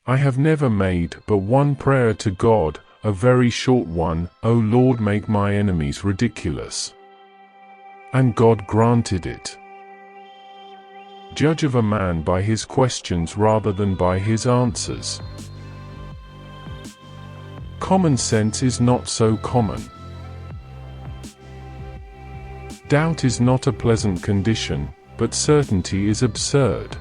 I have never made but one prayer to God, a very short one: O Lord, make my enemies ridiculous. And God granted it. Judge of a man by his questions rather than by his answers. Common sense is not so common. Doubt is not a pleasant condition, but certainty is absurd.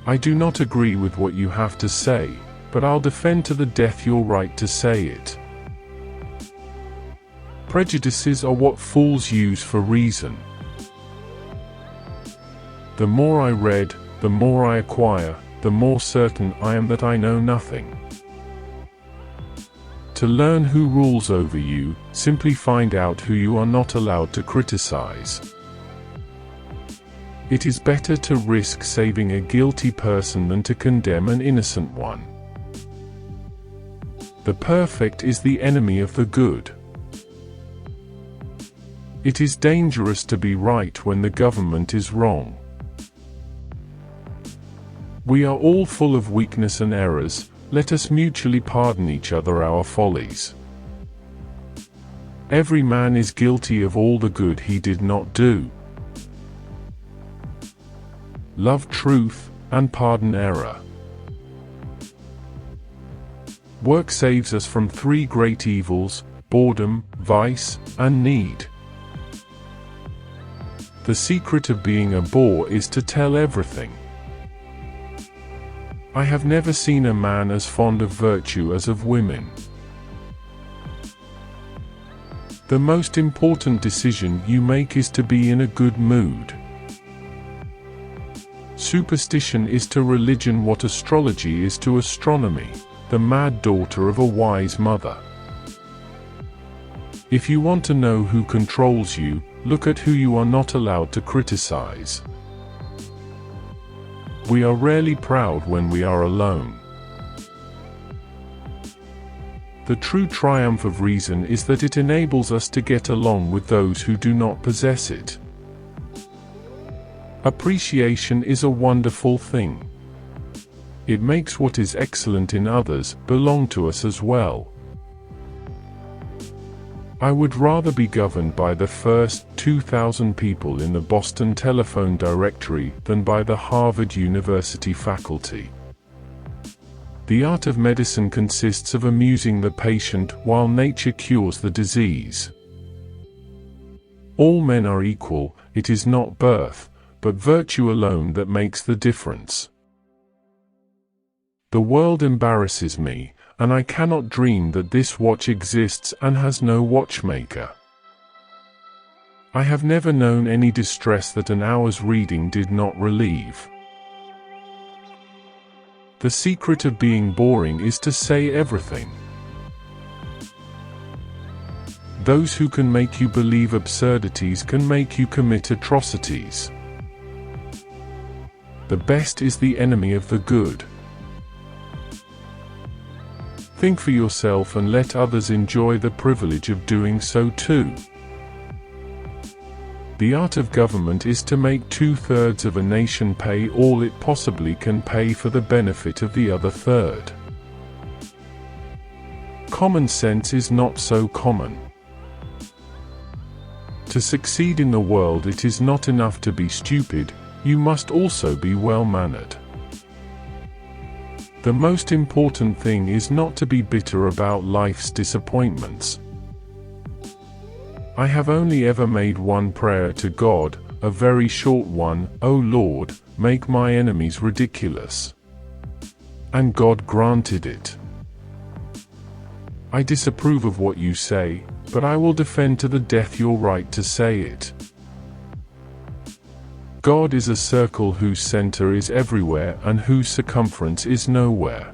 I do not agree with what you have to say, but I'll defend to the death your right to say it. Prejudices are what fools use for reason. The more I read, the more I acquire, the more certain I am that I know nothing. To learn who rules over you, simply find out who you are not allowed to criticize. It is better to risk saving a guilty person than to condemn an innocent one. The perfect is the enemy of the good. It is dangerous to be right when the government is wrong. We are all full of weakness and errors. Let us mutually pardon each other our follies. Every man is guilty of all the good he did not do. Love truth, and pardon error. Work saves us from three great evils: boredom, vice, and need. The secret of being a bore is to tell everything. I have never seen a man as fond of virtue as of women. The most important decision you make is to be in a good mood. Superstition is to religion what astrology is to astronomy, the mad daughter of a wise mother. If you want to know who controls you, look at who you are not allowed to criticize. We are rarely proud when we are alone. The true triumph of reason is that it enables us to get along with those who do not possess it. Appreciation is a wonderful thing. It makes what is excellent in others belong to us as well. I would rather be governed by the first 2,000 people in the Boston telephone directory than by the Harvard University faculty. The art of medicine consists of amusing the patient while nature cures the disease. All men are equal. It is not birth, but virtue alone that makes the difference. The world embarrasses me, and I cannot dream that this watch exists and has no watchmaker. I have never known any distress that an hour's reading did not relieve. The secret of being boring is to say everything. Those who can make you believe absurdities can make you commit atrocities. The best is the enemy of the good. Think for yourself and let others enjoy the privilege of doing so too. The art of government is to make 2/3 of a nation pay all it possibly can pay for the benefit of the other third. Common sense is not so common. To succeed in the world, it is not enough to be stupid, you must also be well-mannered. The most important thing is not to be bitter about life's disappointments. I have only ever made one prayer to God, a very short one: O Lord, make my enemies ridiculous. And God granted it. I disapprove of what you say, but I will defend to the death your right to say it. God is a circle whose center is everywhere and whose circumference is nowhere.